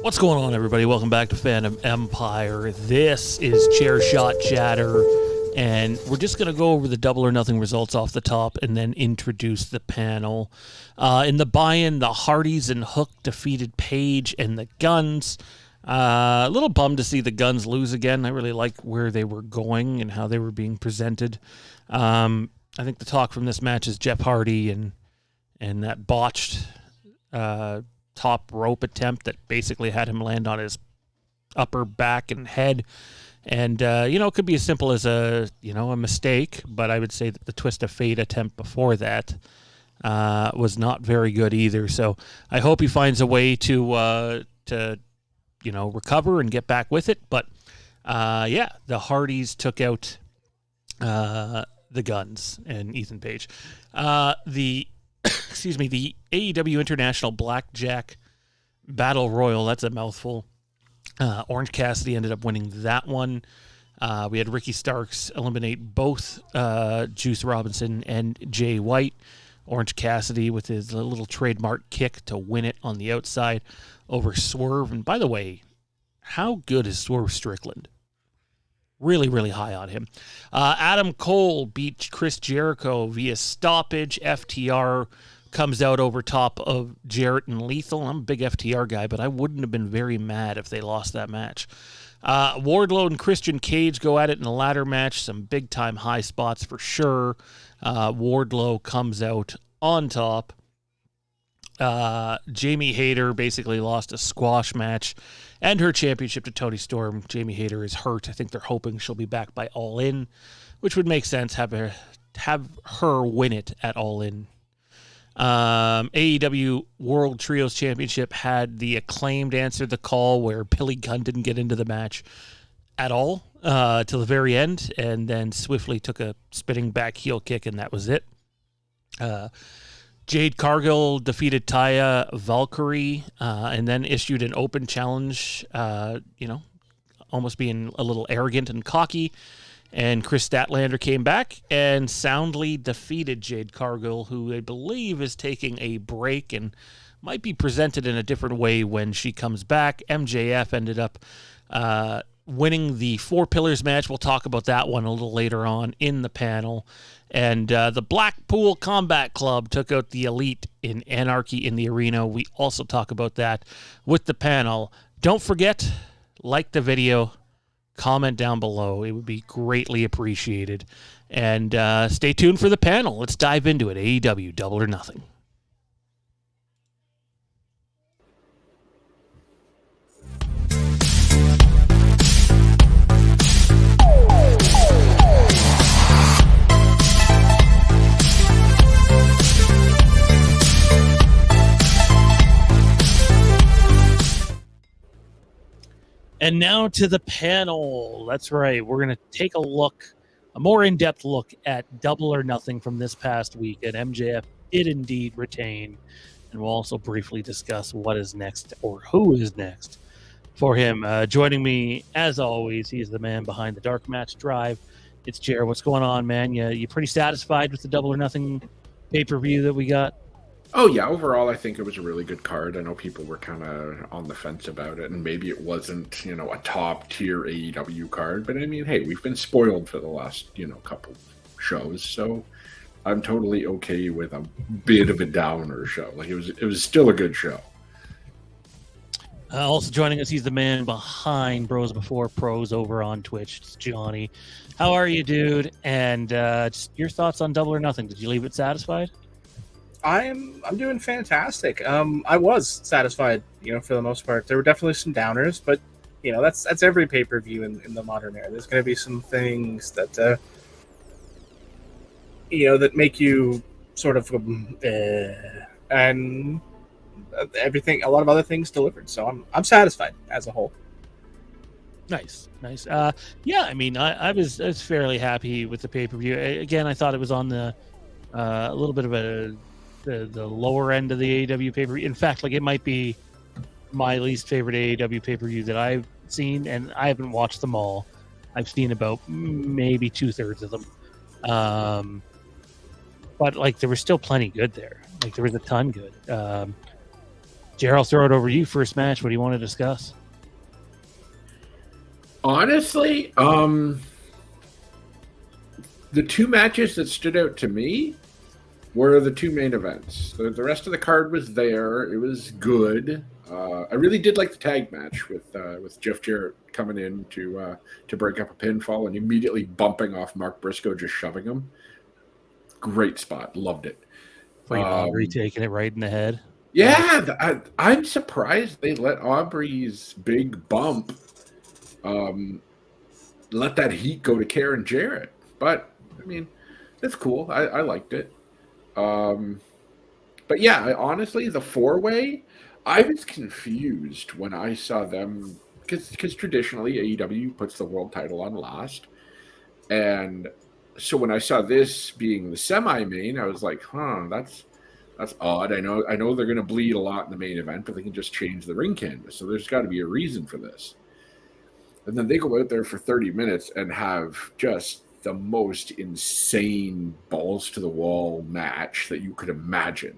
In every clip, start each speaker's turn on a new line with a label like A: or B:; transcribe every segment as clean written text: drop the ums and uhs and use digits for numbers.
A: What's going on, everybody? Welcome back to Phantom Empire. This is Chair Shot Chatter, and we're just going to go over the Double or Nothing results off the top and then introduce the panel. In the buy-in, the Hardys and Hook defeated Page and the Guns. A little bummed to see the Guns lose again. I really like where they were going and how they were being presented. I think the talk from this match is Jeff Hardy and that botched top rope attempt that basically had him land on his upper back and head. And, it could be as simple as a mistake, but I would say that the Twist of Fate attempt before that was not very good either. So I hope he finds a way to recover and get back with it. But, the Hardys took out the Guns and Ethan Page. The AEW International Blackjack Battle Royal, that's a mouthful. Orange Cassidy ended up winning that one. We had Ricky Starks eliminate both Juice Robinson and Jay White. Orange Cassidy with his little trademark kick to win it on the outside over Swerve. And by the way, how good is Swerve Strickland? Really, really high on him. Adam Cole beat Chris Jericho via stoppage. FTR comes out over top of Jarrett and Lethal. I'm a big FTR guy, but I wouldn't have been very mad if they lost that match. Wardlow and Christian Cage go at it in a ladder match. Some big-time high spots for sure. Wardlow comes out on top. Jamie Hayter basically lost a squash match and her championship to Toni Storm. Jamie Hayter is hurt. I think they're hoping she'll be back by All In, which would make sense. Have her win it at All In. AEW World Trios Championship had the Acclaimed answer the call where Billy Gunn didn't get into the match at all till the very end, and then swiftly took a spinning back heel kick, and that was it. Jade Cargill defeated Taya Valkyrie and then issued an open challenge, almost being a little arrogant and cocky. And Chris Statlander came back and soundly defeated Jade Cargill, who I believe is taking a break and might be presented in a different way when she comes back. MJF ended up winning the Four Pillars match. We'll talk about that one a little later on in the panel. And the Blackpool Combat Club took out the Elite in Anarchy in the Arena. We also talk about that with the panel. Don't forget, like the video, comment down below. It would be greatly appreciated. And stay tuned for the panel. Let's dive into it. AEW Double or Nothing. And now to the panel. That's right. We're going to take a more in-depth look at Double or Nothing from this past week. And MJF did indeed retain. And we'll also briefly discuss what is next or who is next for him. Joining me, as always, he's the man behind the Dark Match Drive. It's Jared. What's going on, man? You pretty satisfied with the Double or Nothing pay-per-view that we got?
B: Oh, yeah. Overall, I think it was a really good card. I know people were kind of on the fence about it, and maybe it wasn't, a top-tier AEW card. But, I mean, hey, we've been spoiled for the last, couple shows, so I'm totally okay with a bit of a downer show. Like, it was still a good show.
A: Also joining us, he's the man behind Bros Before Pros over on Twitch. It's Johnny. How are you, dude? And just your thoughts on Double or Nothing. Did you leave it satisfied?
C: I'm doing fantastic. I was satisfied, for the most part. There were definitely some downers, but that's every pay-per-view in the modern era. There's going to be some things that that make you sort of and everything. A lot of other things delivered, so I'm satisfied as a whole.
A: Nice. Yeah, I mean, I was fairly happy with the pay-per-view. Again, I thought it was on the a little bit of the lower end of the AEW pay-per-view. In fact, it might be my least favorite AEW pay-per-view that I've seen, and I haven't watched them all. I've seen about maybe 2/3 of them. But there was still plenty good there. There was a ton good. Jer, I'll throw it over to you. First match. What do you want to discuss?
B: Honestly, the two matches that stood out to me were the two main events. The rest of the card was there. It was good. I really did like the tag match with Jeff Jarrett coming in to break up a pinfall and immediately bumping off Mark Briscoe, just shoving him. Great spot. Loved it.
A: Played Aubrey taking it right in the head.
B: Yeah, I'm surprised they let Aubrey's big bump let that heat go to Karen Jarrett. But, I mean, that's cool. I liked it. But yeah, honestly, the four-way, I was confused when I saw them because traditionally AEW puts the world title on last, and so when I saw this being the semi-main, I was like, that's odd. I know they're going to bleed a lot in the main event, but they can just change the ring canvas, so there's got to be a reason for this. And then they go out there for 30 minutes and have just the most insane balls to the wall match that you could imagine.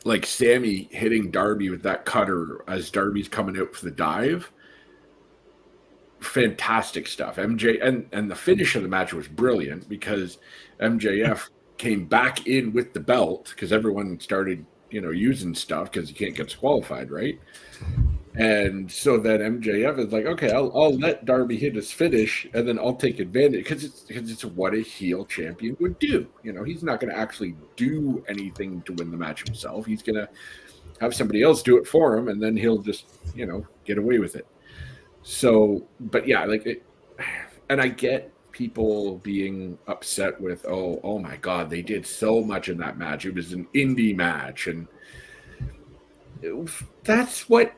B: Like Sammy hitting Darby with that cutter as Darby's coming out for the dive. Fantastic stuff. MJ and the finish of the match was brilliant because MJF came back in with the belt because everyone started, using stuff because you can't get disqualified, right? And so then MJF is like, okay, I'll let Darby hit his finish, and then I'll take advantage because it's what a heel champion would do. He's not going to actually do anything to win the match himself. He's going to have somebody else do it for him, and then he'll just get away with it. So, but yeah, and I get people being upset with, oh my God, they did so much in that match. It was an indie match, and that's what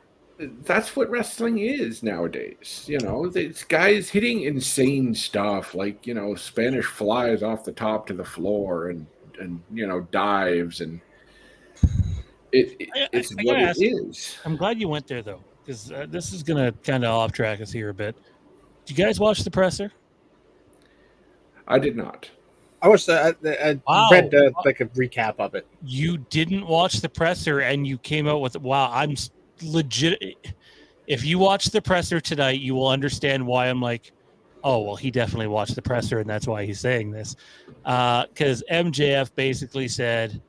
B: wrestling is nowadays. It's guys hitting insane stuff like, Spanish flies off the top to the floor and dives, and it's what it is.
A: I'm glad you went there though, because this is going to kind of off track us here a bit. Did you guys watch the presser?
B: I did not.
C: I watched I read like a recap of it.
A: You didn't watch the presser and you came out with, wow, I'm legit. If you watch the presser tonight, you will understand why I'm like, oh, well, he definitely watched the presser and that's why he's saying this. Because MJF basically said,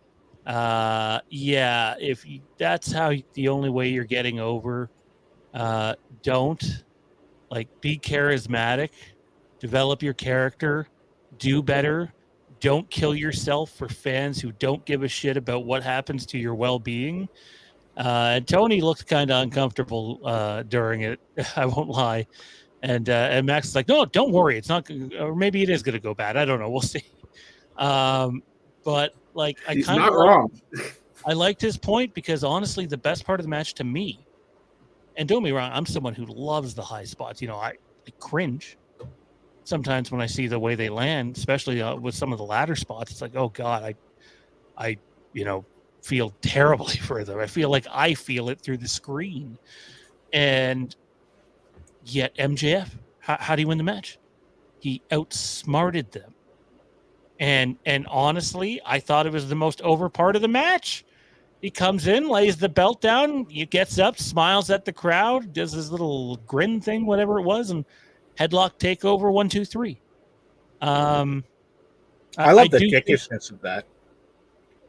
A: if that's how the only way you're getting over, don't be charismatic, develop your character, do better. Don't kill yourself for fans who don't give a shit about what happens to your well-being. Tony looked kind of uncomfortable during it. I won't lie. And Max is like, no, don't worry. It's not, or maybe it is going to go bad. I don't know. We'll see. But
B: he's not wrong.
A: I liked his point because honestly, the best part of the match to me, and don't get me wrong, I'm someone who loves the high spots. I cringe sometimes when I see the way they land, especially with some of the ladder spots. It's like, oh God, I feel terribly for them. I feel like I feel it through the screen. And yet MJF, how do you win the match? He outsmarted them. And honestly, I thought it was the most over part of the match. He comes in, lays the belt down, he gets up, smiles at the crowd, does his little grin thing, whatever it was, and headlock takeover 1, 2, 3. I
C: love the dickishness of that.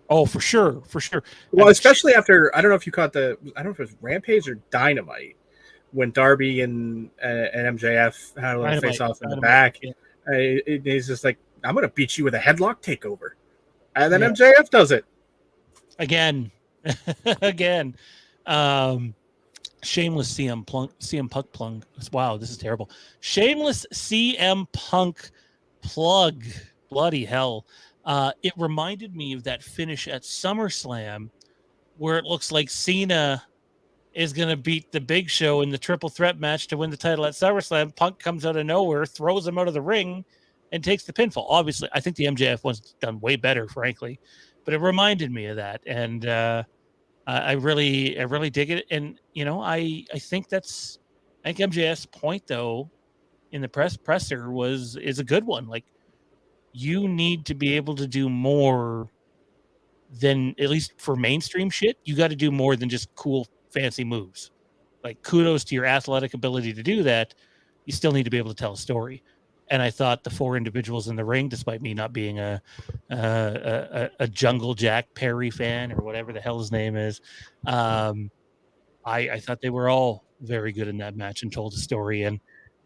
A: Oh, for sure.
C: Well, especially after, I don't know if you caught I don't know if it was Rampage or Dynamite, when Darby and MJF had a face off in the back. Yeah. He's just like, I'm going to beat you with a headlock takeover. And then MJF does it.
A: Again. Shameless CM Punk plug. Wow, this is terrible. Shameless CM Punk plug. Bloody hell. It reminded me of that finish at SummerSlam where it looks like Cena is going to beat the Big Show in the triple threat match to win the title at SummerSlam. Punk comes out of nowhere, throws him out of the ring, and takes the pinfall. Obviously, I think the MJF one's done way better, frankly, but it reminded me of that. And I really dig it. And, I think MJF's point, though, in the presser is a good one. You need to be able to do more then at least for mainstream shit, you got to do more than just cool, fancy moves. Like, kudos to your athletic ability to do that. You still need to be able to tell a story. And I thought the 4 individuals in the ring, despite me not being a Jungle Jack Perry fan or whatever the hell his name is, I thought they were all very good in that match and told a story. And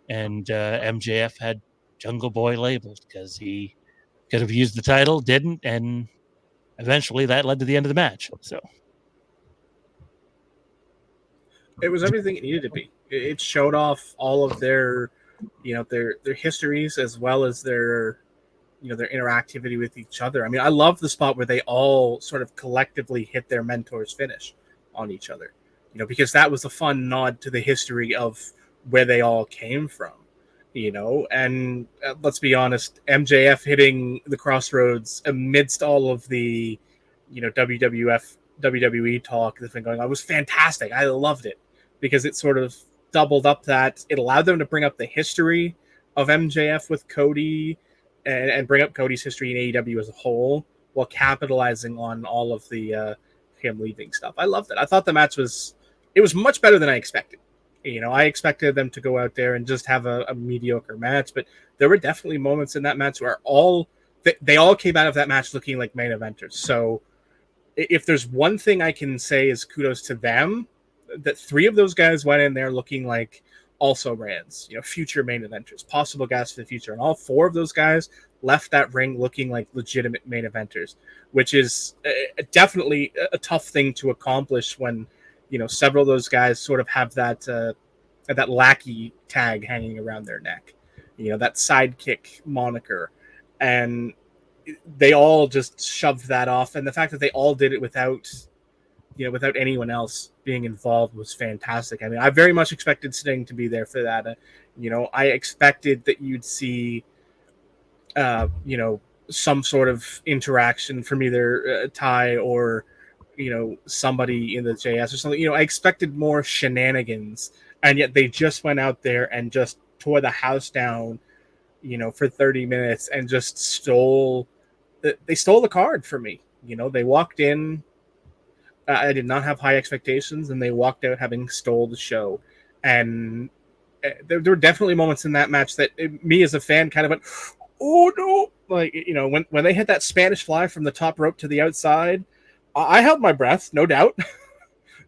A: MJF had Jungle Boy labeled because he could have used the title, didn't, and eventually that led to the end of the match. So
C: It was everything it needed to be. It showed off all of their, their histories as well as their, their interactivity with each other. I mean, I love the spot where they all sort of collectively hit their mentor's finish on each other, because that was a fun nod to the history of where they all came from, and let's be honest, MJF hitting the Crossroads amidst all of the, WWE talk that's been going on was fantastic. I loved it because it sort of doubled up that. It allowed them to bring up the history of MJF with Cody and bring up Cody's history in AEW as a whole while capitalizing on all of the him leaving stuff. I loved it. I thought the match was much better than I expected. I expected them to go out there and just have a mediocre match, but there were definitely moments in that match where they all came out of that match looking like main eventers. So if there's one thing I can say is kudos to them, that 3 of those guys went in there looking like also rans, future main eventers, possible guys for the future. And all 4 of those guys left that ring looking like legitimate main eventers, which is definitely a tough thing to accomplish when, several of those guys sort of have that lackey tag hanging around their neck, that sidekick moniker. And they all just shoved that off, and the fact that they all did it without anyone else being involved was fantastic. I mean, I very much expected Sting to be there for that. I expected that you'd see, some sort of interaction from either Ty or, somebody in the JS or something. I expected more shenanigans, and yet they just went out there and just tore the house down, for 30 minutes and just stole the card for me. They walked in. I did not have high expectations, and they walked out having stole the show. And there were definitely moments in that match that me as a fan kind of went, oh no! Like, when they hit that Spanish fly from the top rope to the outside, I held my breath, no doubt,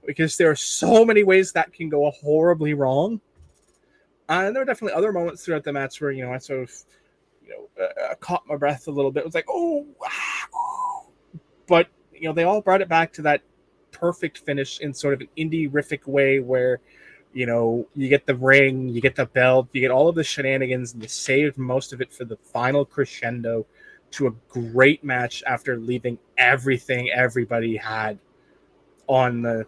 C: because there are so many ways that can go horribly wrong. And there were definitely other moments throughout the match where, I sort of, caught my breath a little bit. It was like, oh. But, they all brought it back to that perfect finish in sort of an indie-rific way where, you get the ring, you get the belt, you get all of the shenanigans, and you saved most of it for the final crescendo to a great match after leaving everything everybody had on the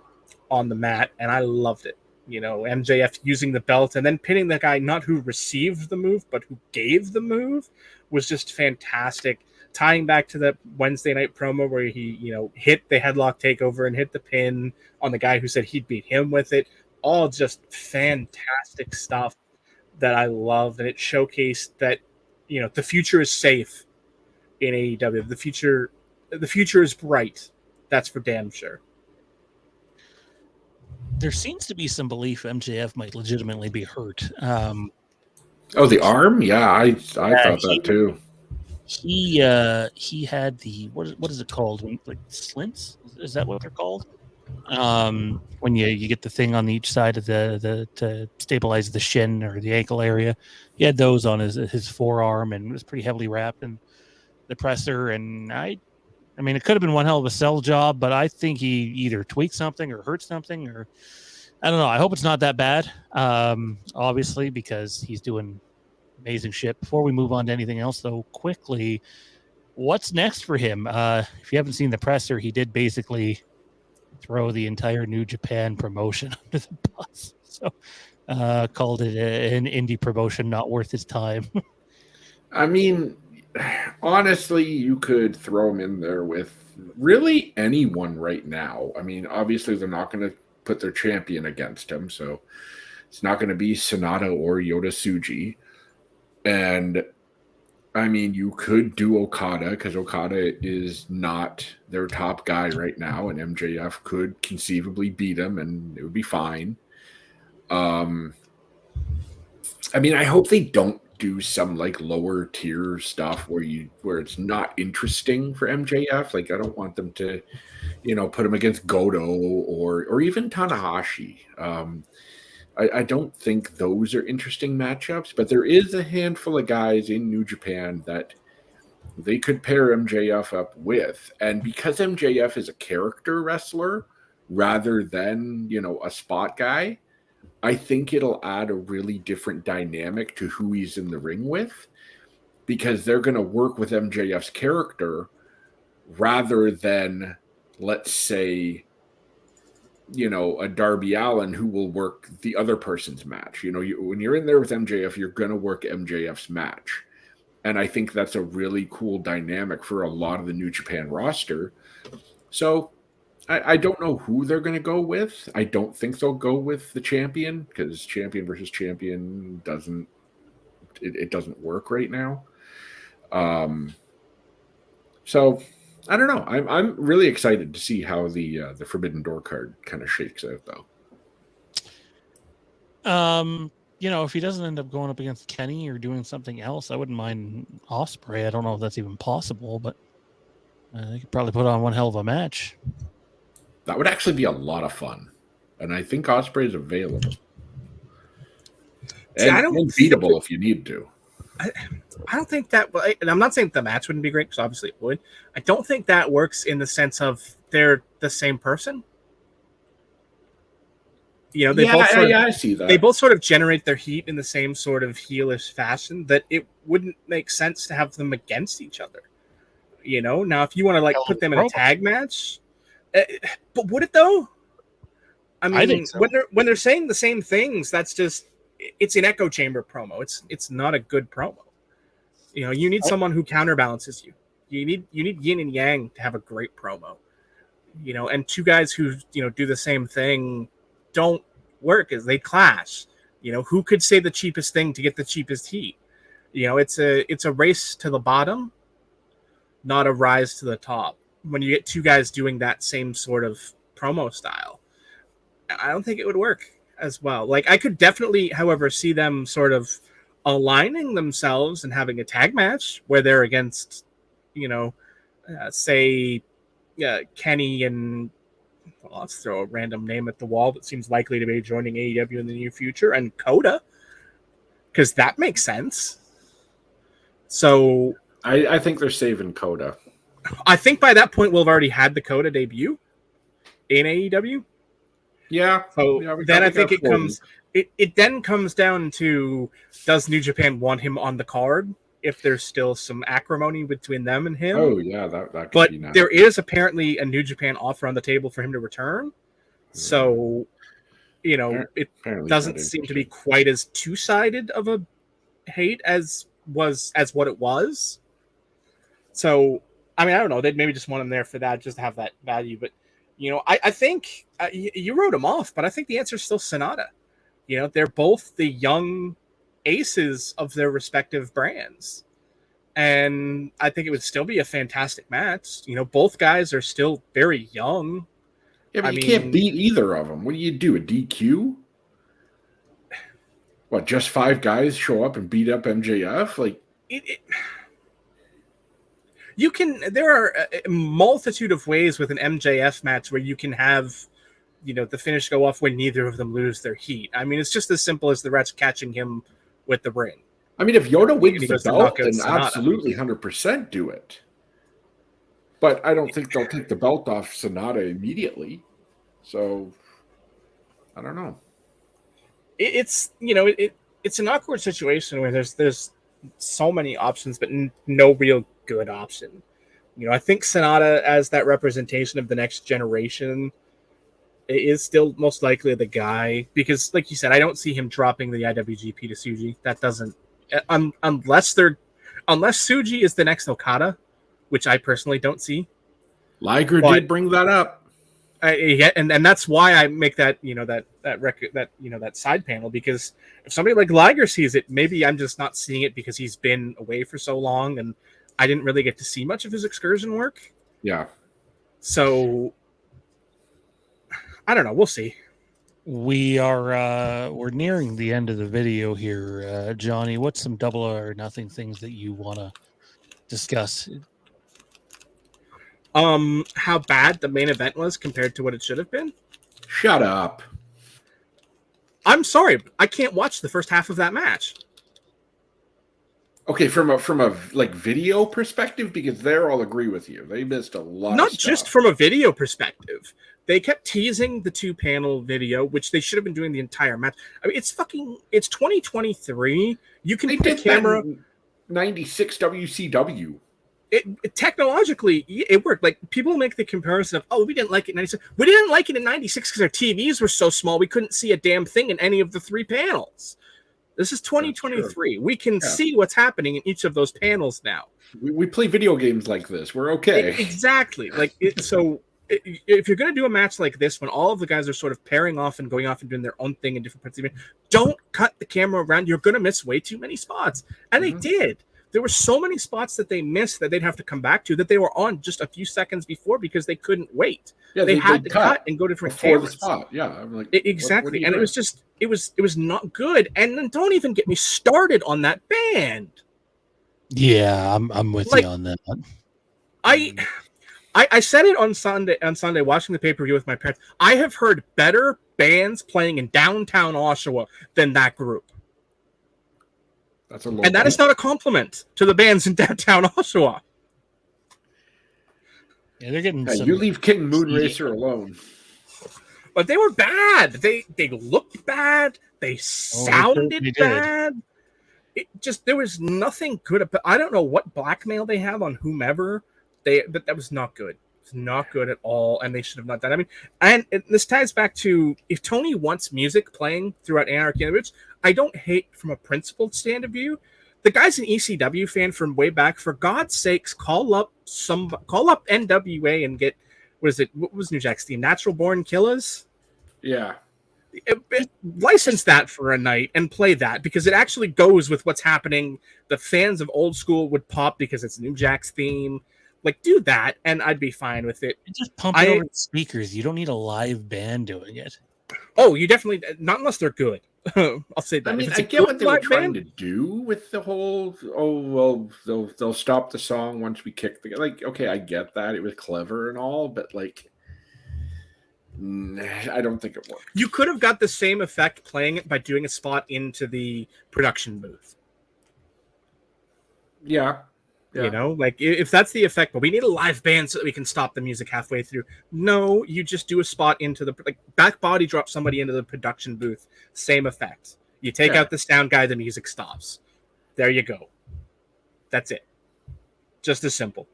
C: mat. And I loved it. MJF using the belt and then pinning the guy, not who received the move, but who gave the move, was just fantastic. Tying back to the Wednesday night promo where he, hit the headlock takeover and hit the pin on the guy who said he'd beat him with it. All just fantastic stuff that I loved. And it showcased that, the future is safe in AEW. The future is bright. That's for damn sure.
A: There seems to be some belief MJF might legitimately be hurt.
B: The arm? Yeah, I thought that too.
A: He had the what is it called? Like slings? Is that what they're called? When you get the thing on each side of the to stabilize the shin or the ankle area. He had those on his forearm and was pretty heavily wrapped in the presser. And I mean, it could have been one hell of a sell job, but I think he either tweaked something or hurt something, or I don't know. I hope it's not that bad. Obviously, because he's doing amazing shit. Before we move on to anything else, though, quickly, what's next for him? If you haven't seen the presser, he did basically throw the entire New Japan promotion under the bus. So called it an indie promotion not worth his time.
B: I mean, honestly, you could throw him in there with really anyone right now. I mean, obviously, they're not going to put their champion against him, so it's not going to be Sonata or Yota Tsuji. And I mean, you could do Okada because Okada is not their top guy right now, and MJF could conceivably beat him, and it would be fine. I mean, I hope they don't do some like lower tier stuff where it's not interesting for MJF. Like, I don't want them to, put him against Goto or even Tanahashi. I don't think those are interesting matchups, but there is a handful of guys in New Japan that they could pair MJF up with. And because MJF is a character wrestler rather than, a spot guy, I think it'll add a really different dynamic to who he's in the ring with, because they're going to work with MJF's character rather than, let's say, a Darby Allin who will work the other person's match. When you're in there with MJF, you're going to work MJF's match. And I think that's a really cool dynamic for a lot of the New Japan roster. So I don't know who they're going to go with. I don't think they'll go with the champion, because champion versus champion doesn't work right now. So I don't know. I'm really excited to see how the Forbidden Door card kind of shakes out, though.
A: If he doesn't end up going up against Kenny or doing something else, I wouldn't mind Ospreay. I don't know if that's even possible, but they could probably put on one hell of a match.
B: That would actually be a lot of fun, and I think Ospreay is available and beatable if you need to.
C: I don't think that, and I'm not saying the match wouldn't be great, because obviously it would. I don't think that works in the sense of they're the same person.
B: I see that.
C: They both sort of generate their heat in the same sort of heelish fashion, that it wouldn't make sense to have them against each other. Now if you want to put them in a tag match, but would it though? I mean,
A: think so.
C: when they're saying the same things, that's just, it's an echo chamber promo. It's not a good promo. You need someone who counterbalances you. You need yin and yang to have a great promo. And two guys who do the same thing don't work, as they clash. Who could say the cheapest thing to get the cheapest heat? It's a race to the bottom, not a rise to the top. When you get two guys doing that same sort of promo style, I don't think it would work as well. I could definitely, however, see them sort of aligning themselves and having a tag match where they're against, say, Kenny and, well, let's throw a random name at the wall that seems likely to be joining AEW in the near future, and Coda, because that makes sense. So
B: I think they're saving Coda.
C: I think by that point we'll have already had the Coda debut in AEW.
B: Yeah.
C: So then I think it then comes down to, does New Japan want him on the card if there's still some acrimony between them and him?
B: Oh yeah, that could
C: but
B: be nice.
C: There is apparently a New Japan offer on the table for him to return. So it doesn't seem to be quite as two-sided of a hate as what it was. So I mean, I don't know. They'd maybe just want him there for that, just to have that value. But I think you wrote him off, but I think the answer is still Sonata. They're both the young aces of their respective brands, and I think it would still be a fantastic match. Both guys are still very young.
B: Yeah, but you can't beat either of them. What do you do? A DQ? What? Just 5 guys show up and beat up MJF?
C: You can. There are a multitude of ways with an MJF match where you can have, the finish go off when neither of them lose their heat. I mean, it's just as simple as the Reds catching him with the ring.
B: I mean, if Yoda wins the belt, then absolutely 100% do it. But I don't think they'll take the belt off Sonata immediately. So I don't know.
C: It's it's an awkward situation where there's so many options, but no real good option. I think Sonata, as that representation of the next generation, is still most likely the guy, because, like you said, I don't see him dropping the IWGP to Tsuji. That doesn't, unless Tsuji is the next Okada, which I personally don't see.
B: Liger did bring that up.
C: And that's why I make that that side panel, because if somebody like Liger sees it, maybe I'm just not seeing it because he's been away for so long and I didn't really get to see much of his excursion work.
B: Yeah.
C: So I don't know. We'll see.
A: We're nearing the end of the video here, Johnny. What's some Double or Nothing things that you want to discuss?
C: How bad the main event was compared to what it should have been.
B: Shut up.
C: I'm sorry, I can't watch the first half of that match.
B: Okay, from a like video perspective, because there I'll agree with you. They missed a lot.
C: Not
B: of stuff.
C: just from a video perspective. They kept teasing the 2-panel video, which they should have been doing the entire match. I mean, it's 2023. You can put a camera.
B: 96 WCW.
C: It technologically it worked. Like, people make the comparison of, oh, we didn't like it in 96. We didn't like it in 96 because our TVs were so small we couldn't see a damn thing in any of the 3 panels. This is 2023. We can see what's happening in each of those panels now.
B: We play video games like this. We're okay.
C: Exactly. Like, so if you're going to do a match like this, when all of the guys are sort of pairing off and going off and doing their own thing in different parts of the event, don't cut the camera around. You're going to miss way too many spots. And they did. There were so many spots that they missed that they'd have to come back to that they were on just a few seconds before because they couldn't wait.
B: Yeah,
C: they had to cut and go different
B: before
C: cameras.
B: the spot. Yeah, I'm like,
C: exactly. And it was just it was not good. And then don't even get me started on that band.
A: Yeah, I'm with you on that.
C: I said it on Sunday watching the pay-per-view with my parents. I have heard better bands playing in downtown Oshawa than that group.
B: That's a low
C: and that is not a compliment to the bands in downtown Oshawa.
A: Yeah, they're getting
B: you leave King Moonracer alone.
C: But they were bad. They looked bad. They sounded bad. It just, there was nothing good about. I don't know what blackmail they have on whomever. But that was not good. It's not good at all, and they should have not done. I mean, and this ties back to, if Tony wants music playing throughout Anarchy, which I don't hate from a principled stand of view. The guy's an ECW fan from way back. For God's sakes, call up NWA and get what was New Jack's theme? Natural Born Killers?
B: Yeah.
C: License that for a night and play that, because it actually goes with what's happening. The fans of old school would pop because it's New Jack's theme. Like, do that, and I'd be fine with it.
A: Just pump it over the speakers. You don't need a live band doing it.
C: Oh, you definitely, not unless they're good. I'll say that.
B: I mean, I get what they were trying to do with the whole, they'll stop the song once we kick the, like, okay, I get that. It was clever and all, but, like, I don't think it worked.
C: You could have got the same effect playing it by doing a spot into the production booth.
B: Yeah.
C: You know, like, if that's the effect, but we need a live band so that we can stop the music halfway through. No, you just do a spot into the, like, back body drop somebody into the production booth. Same effect. You take out the sound guy, the music stops. There you go. That's it. Just as simple.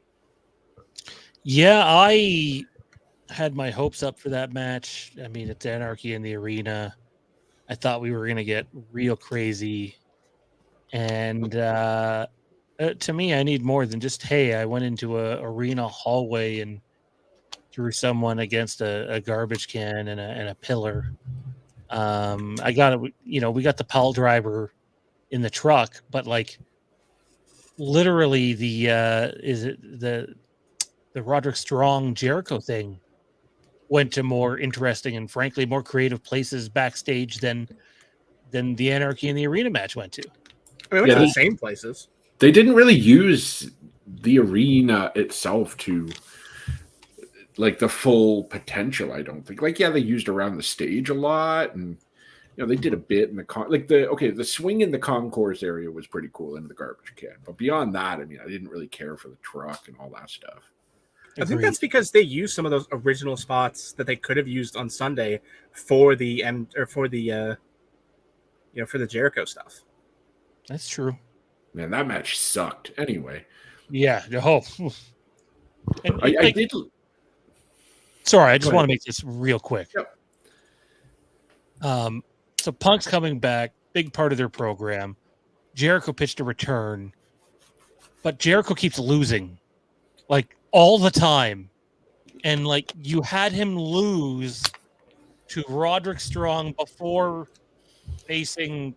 A: Yeah, I had my hopes up for that match. I mean, it's Anarchy in the Arena. I thought we were going to get real crazy. And, to me, I need more than just, hey, I went into a arena hallway and threw someone against a garbage can and a pillar. I got it. You know, we got the pile driver in the truck, but, like, literally the Roderick Strong Jericho thing went to more interesting and, frankly, more creative places backstage than the Anarchy in the Arena match went to.
C: I mean, we went to the same places.
B: They didn't really use the arena itself to, like, the full potential, I don't think. Like, yeah, they used around the stage a lot, and, you know, they did a bit in the the swing in the concourse area was pretty cool in the garbage can. But beyond that, I mean, I didn't really care for the truck and all that stuff.
C: I think that's because they used some of those original spots that they could have used on Sunday for the Jericho stuff.
A: That's true.
B: Man, that match sucked. Anyway.
A: Yeah. Oh. And,
B: I did.
A: Sorry, I just want to make this real quick.
B: Yep.
A: So Punk's coming back, big part of their program. Jericho pitched a return, but Jericho keeps losing, like, all the time. And like you had him lose to Roderick Strong before facing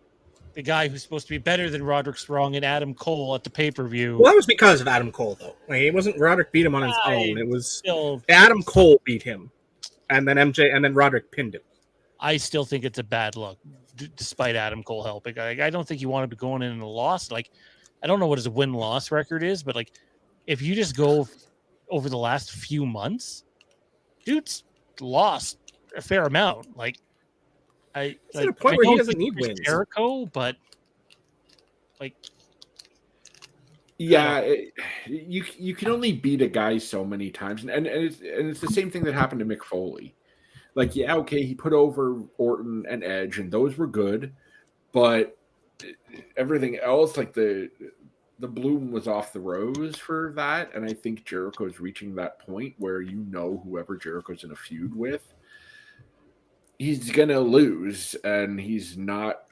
A: the guy who's supposed to be better than Roderick Strong and Adam Cole at the pay-per-view.
C: Well, that was because of Adam Cole, though. Like, it wasn't Roderick beat him on his own. It was Adam Cole beat him, and then Roderick pinned him.
A: I still think it's a bad look, despite Adam Cole helping. I don't think you want him to go in a loss. Like, I don't know what his win-loss record is, but like, if you just go over the last few months, dude's lost a fair amount. Like,
C: at a point where he doesn't need wins.
A: Jericho, but like,
B: yeah, you can only beat a guy so many times, and it's the same thing that happened to Mick Foley. Like, yeah, okay, he put over Orton and Edge, and those were good, but everything else, like the bloom was off the rose for that, and I think Jericho's reaching that point where whoever Jericho's in a feud with, he's gonna lose, and he's not.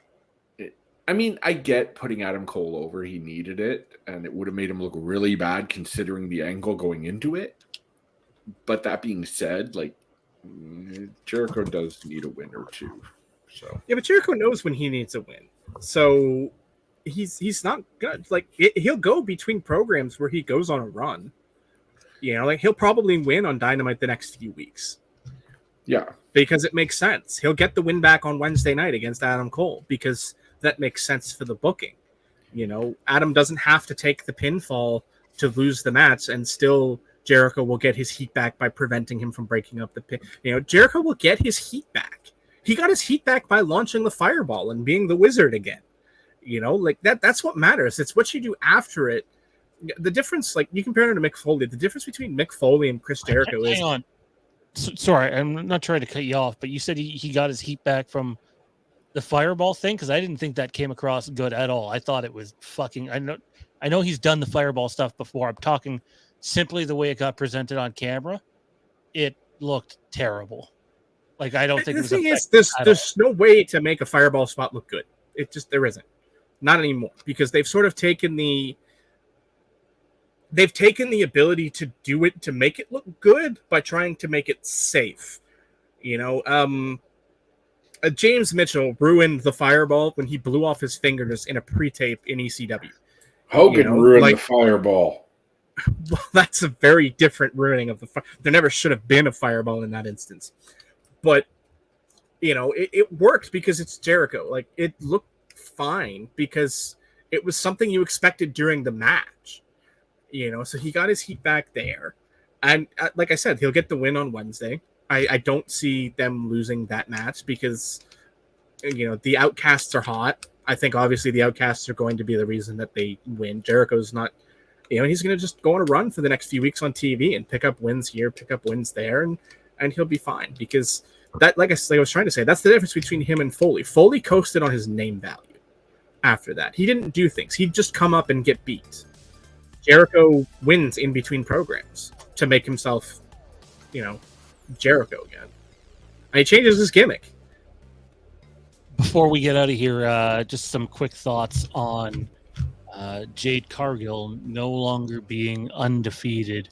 B: I mean, I get putting Adam Cole over; he needed it, and it would have made him look really bad considering the angle going into it. But that being said, like, Jericho does need a win or two. So
C: yeah, but Jericho knows when he needs a win, so he's not good. Like, he'll go between programs where he goes on a run. You know, like he'll probably win on Dynamite the next few weeks.
B: Yeah.
C: Because it makes sense. He'll get the win back on Wednesday night against Adam Cole because that makes sense for the booking. You know, Adam doesn't have to take the pinfall to lose the match, and still Jericho will get his heat back by preventing him from breaking up the pin. You know, Jericho will get his heat back. He got his heat back by launching the fireball and being the wizard again. You know, like that's what matters. It's what you do after it. The difference, like, you compare him to Mick Foley. The difference between Mick Foley and Chris Jericho is...
A: Hang on. Sorry, I'm not trying to cut you off, but you said he got his heat back from the fireball thing, because I didn't think that came across good at all. I thought it was fucking... I know he's done the fireball stuff before. I'm talking simply the way it got presented on camera. It looked terrible. Like, I don't think
C: the thing is, there's no way to make a fireball spot look good. There isn't. Not anymore, because they've sort of taken the ability to do it to make it look good by trying to make it safe. You know, James Mitchell ruined the fireball when he blew off his fingers in a pre-tape in ECW.
B: Hogan ruined the fireball.
C: Well, that's a very different ruining of the fire. There never should have been a fireball in that instance. But, you know, it worked because it's Jericho. Like, it looked fine because it was something you expected during the match. You know, so he got his heat back there. And like I said, he'll get the win on Wednesday. I don't see them losing that match because, you know, the Outcasts are hot. I think obviously the Outcasts are going to be the reason that they win. Jericho's not, you know, he's going to just go on a run for the next few weeks on TV and pick up wins here, pick up wins there, and he'll be fine because that, like I was trying to say, that's the difference between him and Foley. Foley coasted on his name value after that. He didn't do things. He'd just come up and get beat. Jericho wins in between programs to make himself, you know, Jericho again. And he changes his gimmick.
A: Before we get out of here, just some quick thoughts on Jade Cargill no longer being undefeated.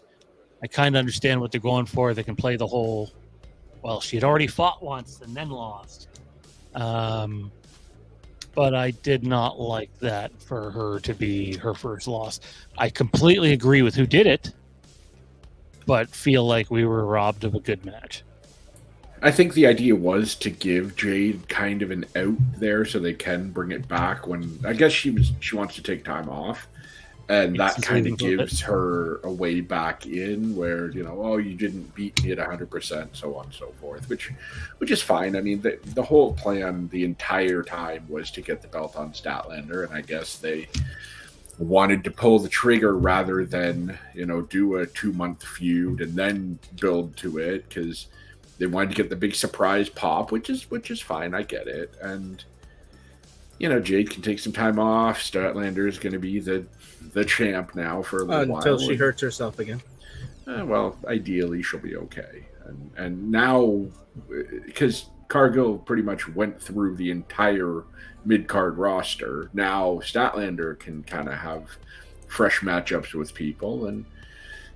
A: I kind of understand what they're going for. They can play the whole, well, she had already fought once and then lost. But I did not like that for her to be her first loss. I completely agree with who did it, but feel like we were robbed of a good match.
B: I think the idea was to give Jade kind of an out there so they can bring it back when I guess she wants to take time off. And that kind of gives her a way back in where, you know, oh, you didn't beat me at 100%, so on and so forth, which is fine. I mean, the whole plan the entire time was to get the belt on Statlander, and I guess they wanted to pull the trigger rather than, you know, do a 2-month feud and then build to it because they wanted to get the big surprise pop, which is fine. I get it. And, you know, Jade can take some time off. Statlander is going to be the champ now for a little while.
C: Until she hurts herself again.
B: Well, ideally she'll be okay. And now, because Cargill pretty much went through the entire mid-card roster, now Statlander can kind of have fresh matchups with people. And,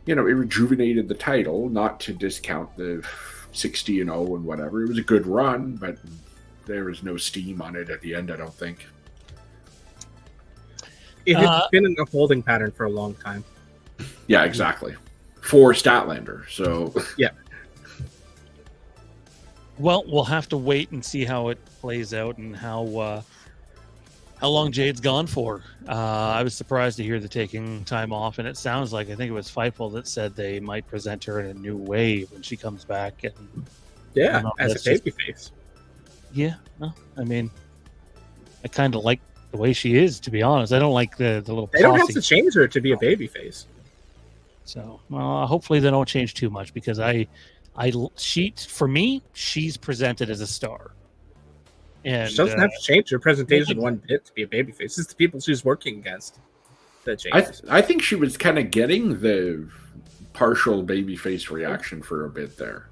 B: it rejuvenated the title, not to discount the 60-0 and whatever. It was a good run, but there was no steam on it at the end, I don't think.
C: It had been in a holding pattern for a long time.
B: Yeah, exactly. For Statlander, so...
C: Yeah.
A: Well, we'll have to wait and see how it plays out and how long Jade's gone for. I was surprised to hear the taking time off, and it sounds like, I think it was Fightful that said they might present her in a new way when she comes back. And
C: yeah, as a babyface.
A: Yeah, no, I mean, I kind of like the way she is, to be honest. I don't like the little.
C: They don't have to change her to be a babyface.
A: So, hopefully they don't change too much, because for me, she's presented as a star. And
C: she doesn't have to change her presentation one bit to be a babyface. It's the people she's working against that changes.
B: I think she was kind of getting the partial babyface reaction for a bit there.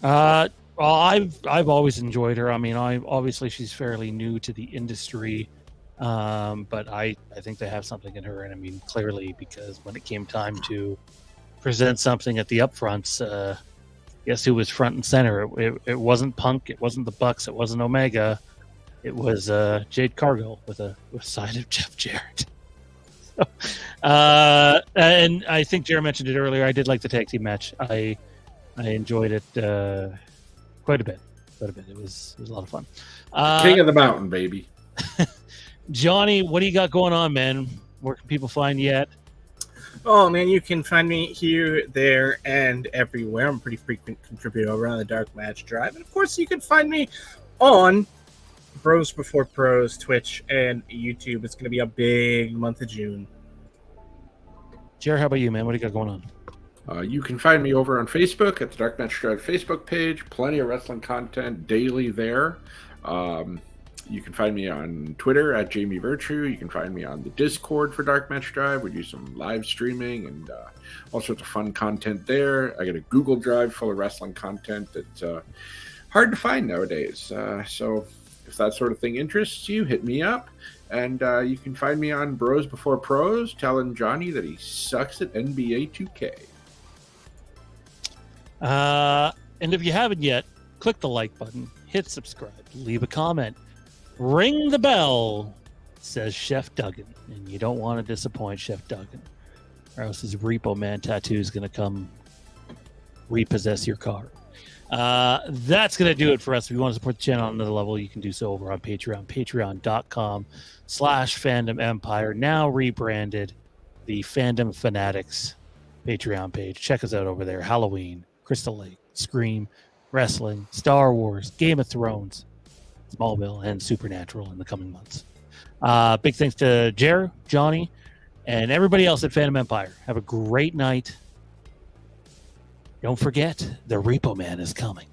A: Well, I've always enjoyed her. I mean, obviously she's fairly new to the industry, but I think they have something in her. And I mean, clearly, because when it came time to present something at the upfronts, guess who was front and center? It wasn't Punk, it wasn't the Bucks, it wasn't Omega, it was Jade Cargill with a side of Jeff Jarrett. So, and I think Jared mentioned it earlier. I did like the tag team match. I enjoyed it quite a bit. It was a lot of fun.
B: King of the Mountain, baby.
A: Johnny, what do you got going on, man? Where can people find you at?
C: Oh, man, you can find me here, there, and everywhere. I'm a pretty frequent contributor over on the Dark Match Drive. And, of course, you can find me on Bros Before Pros, Twitch, and YouTube. It's going to be a big month of June.
A: Jared, how about you, man? What do you got going on?
B: You can find me over on Facebook at the Dark Match Drive Facebook page. Plenty of wrestling content daily there. You can find me on Twitter at Jamie Virtue. You can find me on the Discord for Dark Match Drive. We do some live streaming and all sorts of fun content there. I got a Google Drive full of wrestling content that's hard to find nowadays. So if that sort of thing interests you, hit me up. And you can find me on Bros Before Pros telling Johnny that he sucks at NBA 2K.
A: And if you haven't yet, click the like button, hit subscribe, leave a comment. Ring the bell, says Chef Duggan. And you don't want to disappoint Chef Duggan, or else his Repo Man tattoo is going to come repossess your car. That's going to do it for us. If you want to support the channel on another level, you can do so over on Patreon. Patreon.com/Fandom Empire, now rebranded the Fandom Fanatics Patreon page. Check us out over there. Halloween, Crystal Lake, Scream, Wrestling, Star Wars, Game of Thrones, Smallville, and Supernatural in the coming months. Big thanks to Jer, Johnny, and everybody else at Phantom Empire. Have a great night. Don't forget, the Repo Man is coming.